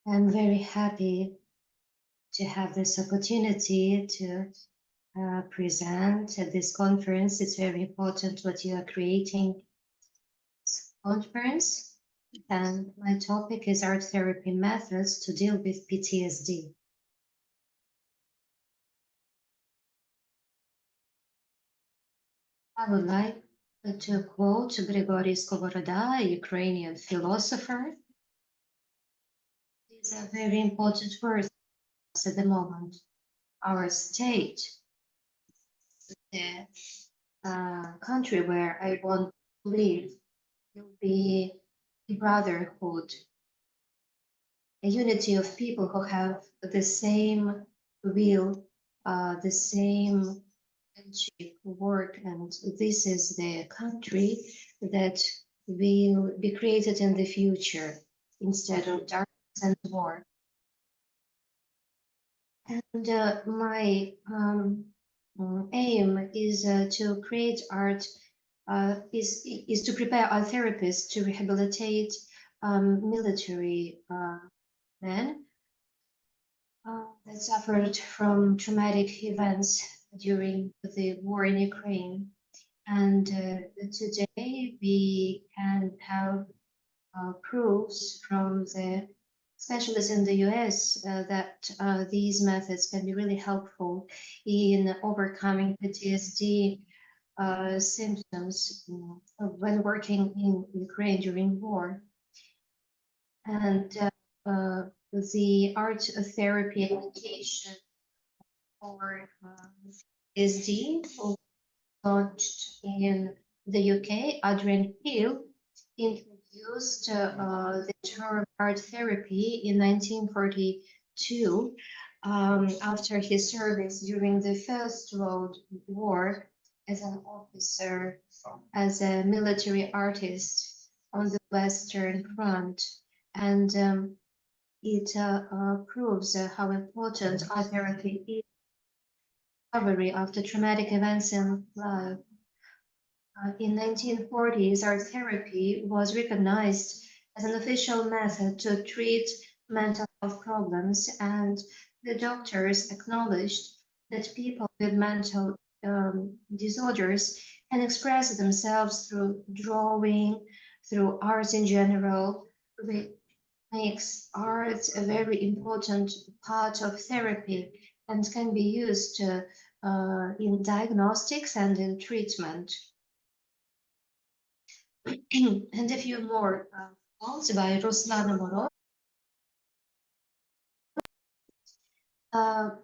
I'm very happy to have this opportunity to present at this conference. It's very important what you are creating this conference. And my topic is art therapy methods to deal with PTSD. I would like to quote Grigory Skovoroda, a Ukrainian philosopher. These are very important words at the moment. Our state, the country where I want to live, will be a brotherhood, a unity of people who have the same will, the same work, and this is the country that will be created in the future instead of darkness and war. And my aim is to create art, is to prepare art therapists to rehabilitate military men that suffered from traumatic events during the war in Ukraine. And today we can have proofs from the specialists in the US that these methods can be really helpful in overcoming PTSD symptoms when working in Ukraine during war. And the art therapy application for PTSD launched in the UK. Adrian Hill introduced the term art therapy in 1942 after his service during the First World War as an officer, as a military artist on the Western Front. And it proves how important art therapy is recovery after traumatic events in life. In 1940s, art therapy was recognized as an official method to treat mental health problems, and the doctors acknowledged that people with mental disorders can express themselves through drawing, through art in general, which makes art a very important part of therapy and can be used in diagnostics and in treatment. And a few more quotes by Ruslana Moro.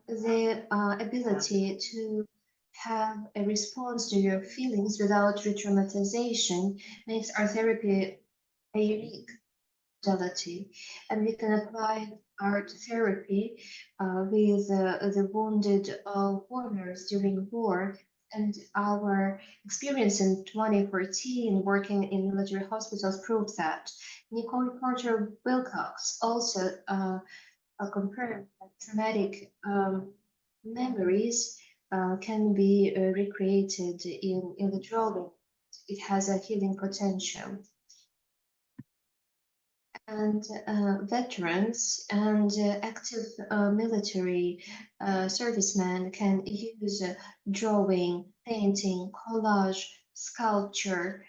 The ability to have a response to your feelings without re-traumatization makes our therapy a unique modality, and we can apply art therapy with the wounded warriors during war. And our experience in 2014 working in military hospitals proved that. Nicole Carter Wilcox also confirmed that traumatic memories can be recreated in the drawing. It has a healing potential. And veterans and active military servicemen can use drawing, painting, collage, sculpture.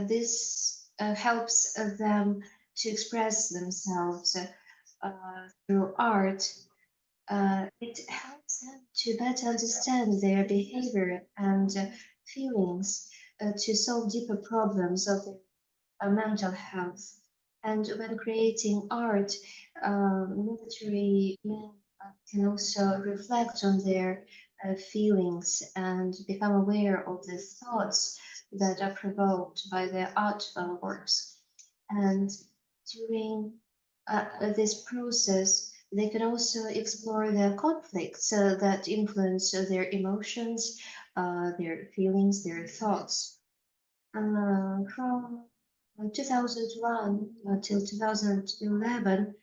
This helps them to express themselves through art. It helps them to better understand their behavior and feelings, to solve deeper problems of their mental health. And when creating art, military men can also reflect on their feelings and become aware of the thoughts that are provoked by their art works. And during this process, they can also explore the conflicts that influence their emotions, their feelings, their thoughts. From 2001 till 2011,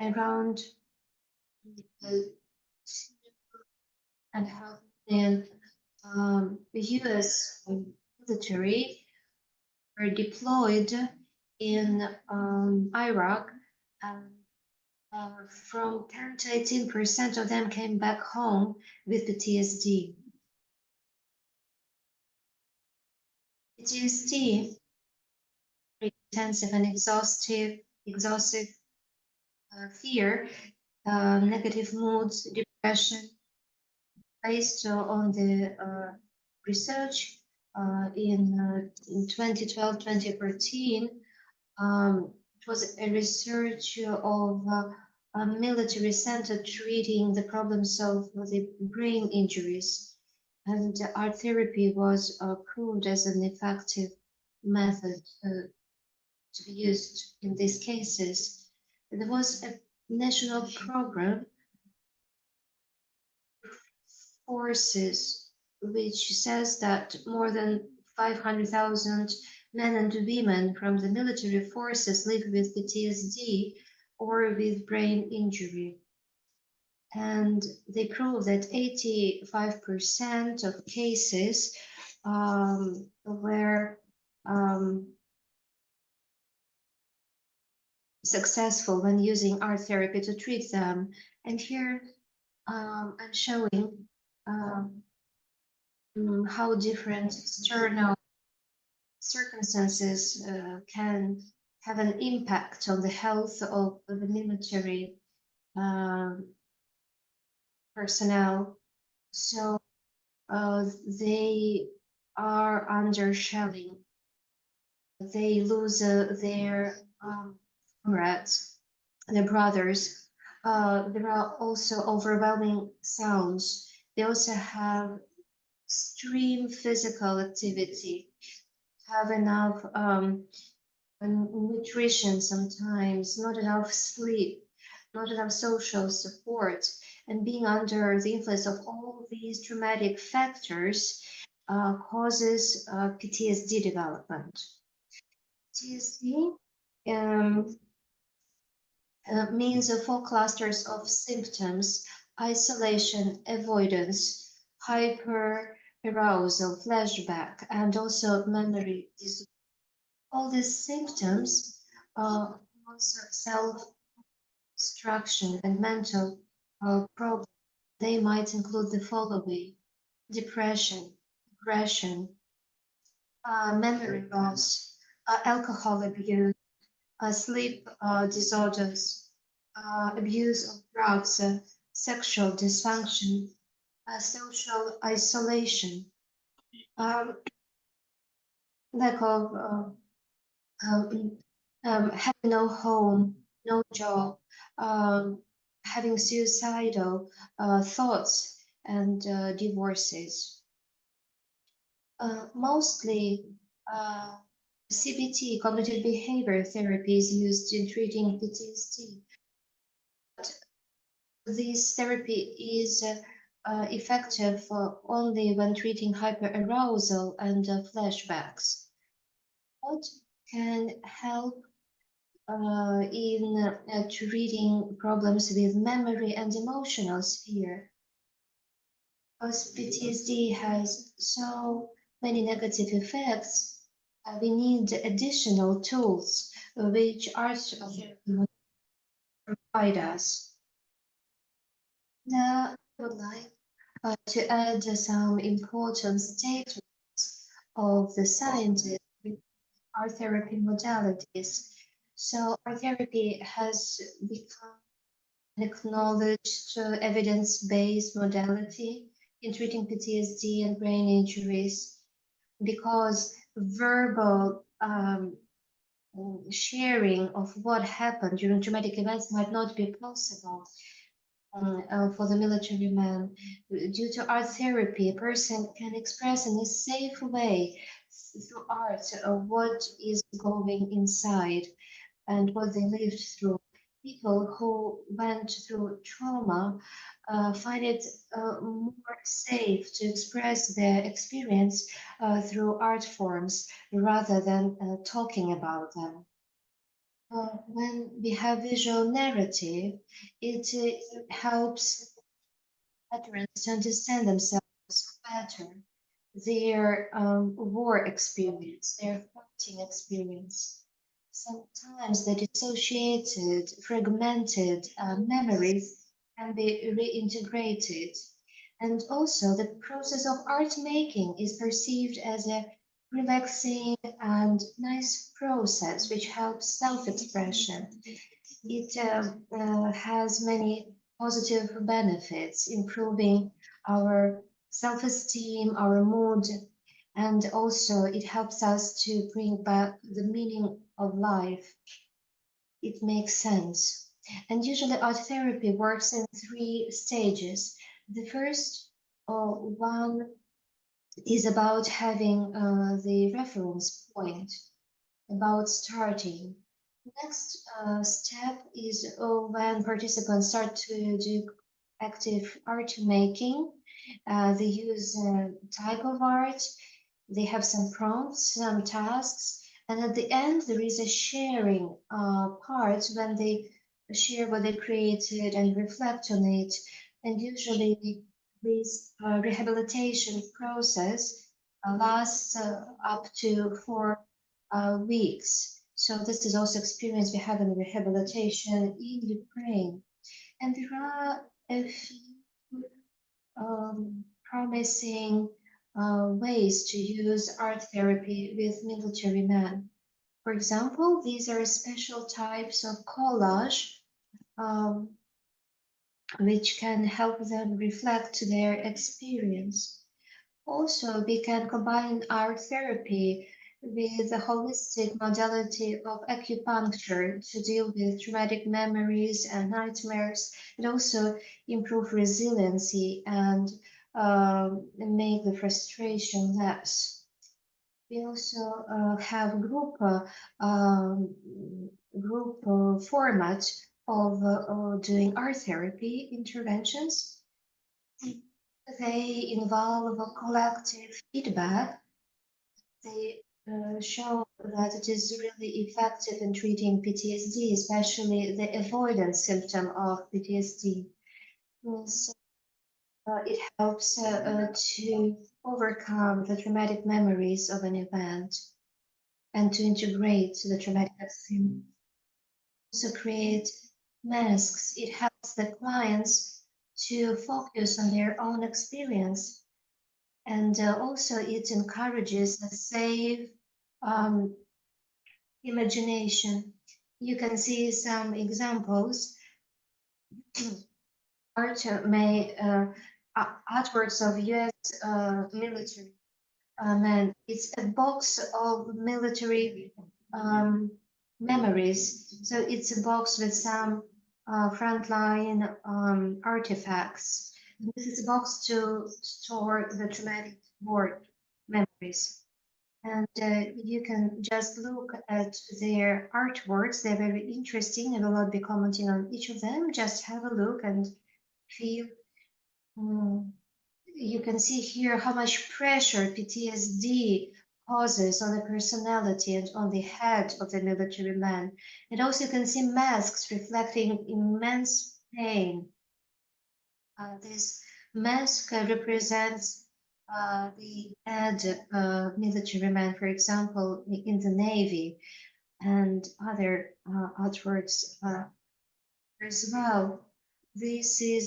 around 2.5 million US military were deployed in Iraq, and From 10 to 18% of them came back home with PTSD. PTSD, intensive and exhaustive fear, negative moods, depression. Based on the research in 2012-2014, it was a research of a military center treating the problems of the brain injuries, and art therapy was proved as an effective method to be used in these cases. There was a national program forces which says that more than 500,000 men and women from the military forces live with PTSD or with brain injury. And they prove that 85% of cases were successful when using art therapy to treat them. And here I'm showing how different external circumstances can have an impact on the health of the military personnel. So they are under shelling. They lose their comrades, their brothers. There are also overwhelming sounds. They also have extreme physical activity, have enough nutrition sometimes, not enough sleep, not enough social support, and being under the influence of all these traumatic factors causes PTSD development. PTSD means 4 clusters of symptoms: isolation, avoidance, hyper-arousal, flashback, and also memory disorder. All these symptoms also self-destruction and mental problems. They might include the following: depression, aggression, memory loss, alcohol abuse, sleep disorders, abuse of drugs, sexual dysfunction, social isolation, lack of having no home, no job, having suicidal thoughts, and divorces. Mostly CBT, cognitive behavior therapy, is used in treating PTSD. But this therapy is effective only when treating hyperarousal and flashbacks. What can help in treating problems with memory and emotional sphere? Because PTSD has so many negative effects, we need additional tools which art therapy provide us. Now, I would like to add some important statements of the scientists with art therapy modalities. So art therapy has become an acknowledged evidence-based modality in treating PTSD and brain injuries, because verbal sharing of what happened during traumatic events might not be possible for the military man. Due to art therapy, a person can express in a safe way through art what is going inside and what they lived through. People who went through trauma find it more safe to express their experience through art forms rather than talking about them. When we have visual narrative, it helps veterans to understand themselves better, their war experience, their fighting experience. sometimes the dissociated, fragmented memories can be reintegrated. And also the process of art making is perceived as a relaxing and nice process which helps self-expression. It has many positive benefits, improving our self-esteem, our mood, and also it helps us to bring back the meaning of life. It makes sense. And usually art therapy works in 3 stages. The first one is about having the reference point, about starting. Next step is when participants start to do active art making. They use type of art, they have some prompts, some tasks, and at the end there is a sharing part when they share what they created and reflect on it. And usually this rehabilitation process lasts up to 4 weeks. So this is also experience we have in rehabilitation in Ukraine. And there are a few promising ways to use art therapy with military men. For example, these are special types of collage which can help them reflect their experience. Also, we can combine art therapy with the holistic modality of acupuncture to deal with traumatic memories and nightmares, and also improve resiliency and make the frustration less. We also have group format of doing art therapy interventions. They involve a collective feedback. They show that it is really effective in treating PTSD, especially the avoidance symptom of PTSD. So, it helps to overcome the traumatic memories of an event and to integrate the traumatic experience. Also create masks. It helps the clients to focus on their own experience. And also it encourages a safe imagination. You can see some examples. Art may artworks of US military men. It's a box of military memories. So it's a box with some frontline artifacts. This is a box to store the traumatic war memories. And you can just look at their artworks. They're very interesting. I will not be commenting on each of them. Just have a look and feel. You can see here how much pressure PTSD causes on the personality and on the head of the military man. And also you can see masks reflecting immense pain. This mask represents the head military man, for example, in the Navy, and other artworks as well. This is,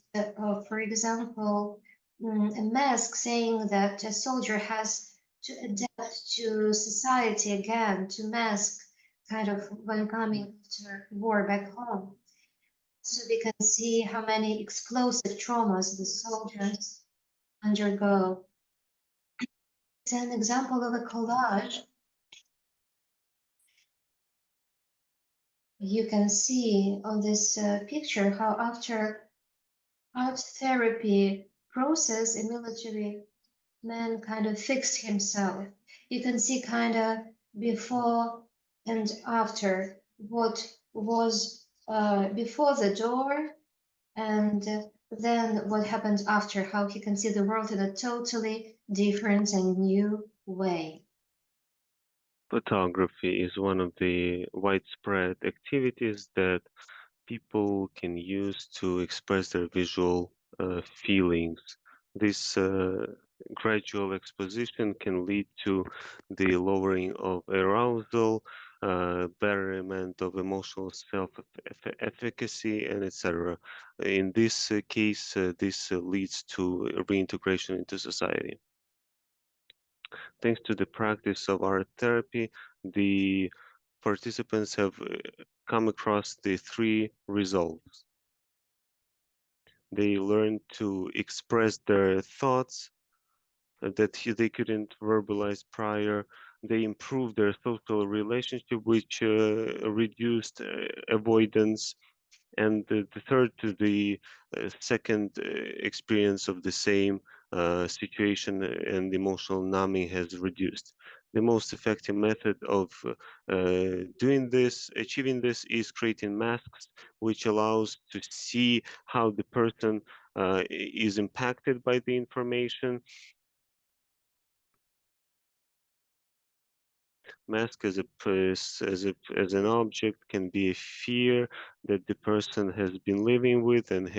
for example, a mask saying that a soldier has to adapt to society again, to mask kind of when coming to war back home. So we can see how many explosive traumas the soldiers undergo. It's an example of a collage. You can see on this picture how after art therapy process, a military man kind of fixed himself. You can see kind of before and after what was before the door, and then what happened after, how he can see the world in a totally different and new way. Photography is one of the widespread activities that people can use to express their visual feelings. This gradual exposition can lead to the lowering of arousal, betterment of emotional self-efficacy, and etc. In this case, this leads to reintegration into society. Thanks to the practice of art therapy, the participants have come across the 3 results. They learn to express their thoughts that they couldn't verbalize prior. They improved their social relationship, which reduced avoidance. And the third, the second experience of the same situation and emotional numbing has reduced. The most effective method of achieving this, is creating masks, which allows to see how the person is impacted by the information. Mask as an object can be a fear that the person has been living with and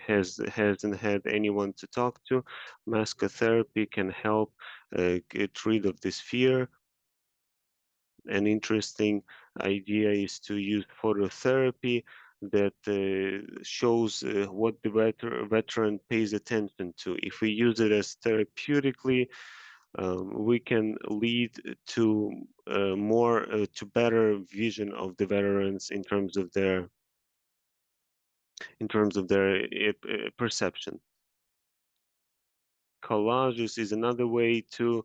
hasn't had anyone to talk to. Mask therapy can help get rid of this fear. An interesting idea is to use phototherapy that shows what the veteran pays attention to. If we use it as therapeutically, we can lead to to better vision of the veterans in terms of their perception. Collages is another way to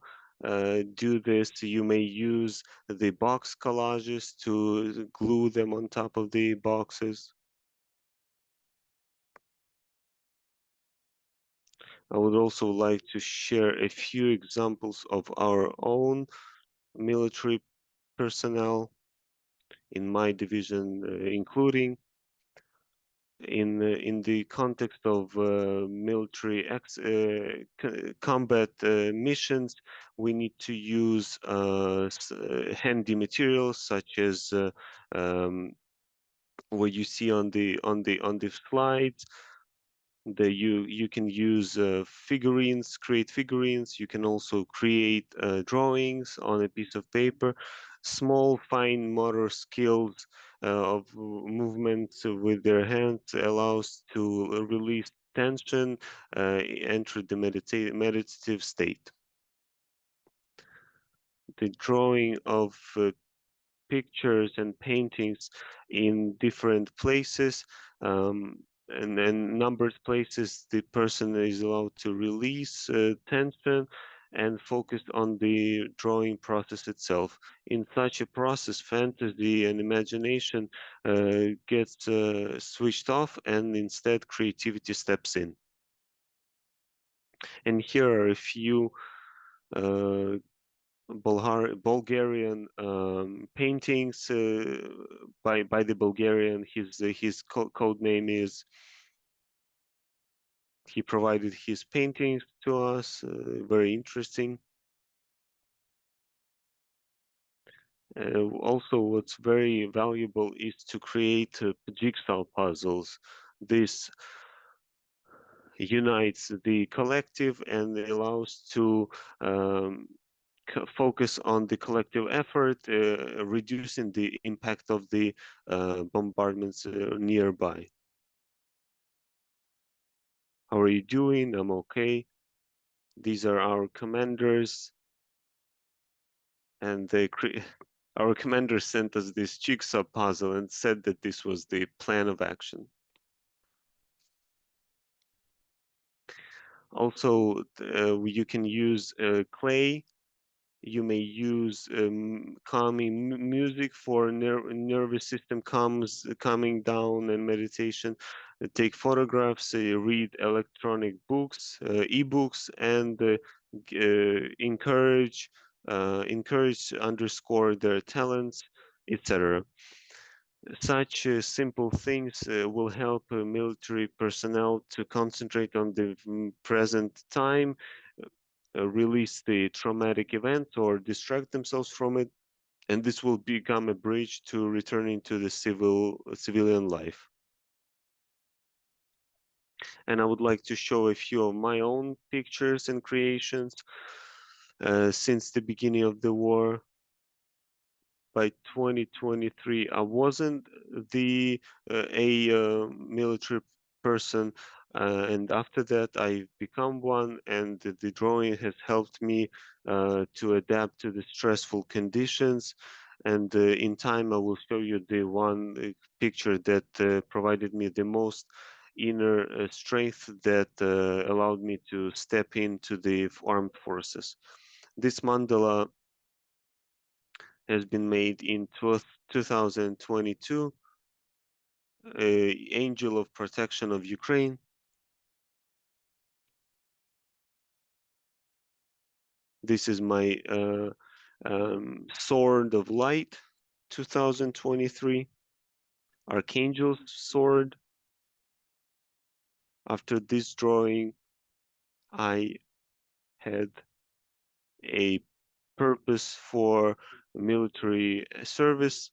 do this. You may use the box collages to glue them on top of the boxes. I would also like to share a few examples of our own military personnel in my division, including in the context of military combat missions. We need to use handy materials such as what you see on the slides. You can use figurines, create figurines. You can also create drawings on a piece of paper. Small, fine motor skills of movements with their hands allows to release tension, enter the meditative state. The drawing of pictures and paintings in different places, and then numbered places, the person is allowed to release tension and focus on the drawing process itself. In such a process, fantasy and imagination gets switched off, and instead creativity steps in. And here are a few Bulgarian paintings by the Bulgarian. His code name is. He provided his paintings to us. Very interesting. Also, what's very valuable is to create jigsaw puzzles. This unites the collective and allows to focus on the collective effort, reducing the impact of the bombardments nearby. How are you doing? I'm okay. These are our commanders, and our commander sent us this jigsaw puzzle and said that this was the plan of action. Also, you can use clay. You may use calming music for nervous system calming down and meditation. Take photographs, read electronic books, e-books, and encourage, underscore their talents, etc. Such simple things will help military personnel to concentrate on the present time, release the traumatic event or distract themselves from it, and this will become a bridge to returning to the civilian life. And I would like to show a few of my own pictures and creations since the beginning of the war. by 2023, I wasn't a military person, and after that I become one, and the drawing has helped me to adapt to the stressful conditions. And in time, I will show you the one picture that provided me the most inner strength that allowed me to step into the armed forces. This mandala has been made in 2022, Angel of Protection of Ukraine. This is my Sword of Light, 2023, Archangel's Sword. After this drawing, I had a purpose for military service,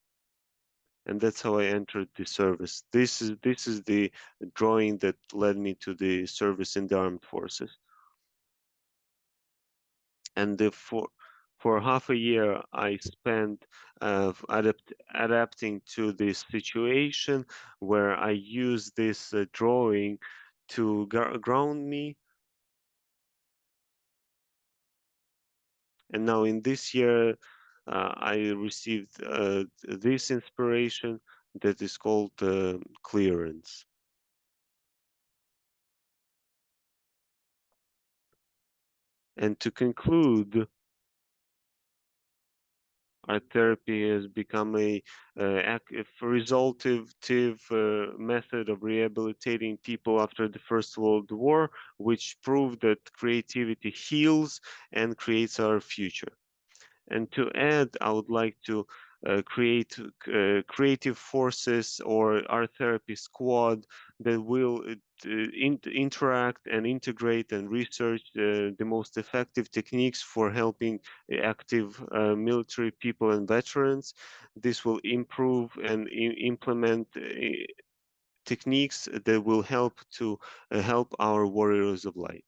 and that's how I entered the service. This is the drawing that led me to the service in the armed forces. And for half a year, I spent adapting to this situation, where I use this drawing to ground me. And now in this year, I received this inspiration that is called clearance. And to conclude, art therapy has become a resultative method of rehabilitating people after the First World War, which proved that creativity heals and creates our future. And to add, I would like to create creative forces or art therapy squad that will interact and integrate and research the most effective techniques for helping active military people and veterans. This will improve and implement techniques that will help to help our warriors of light.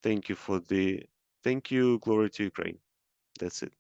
Thank you, glory to Ukraine. That's it.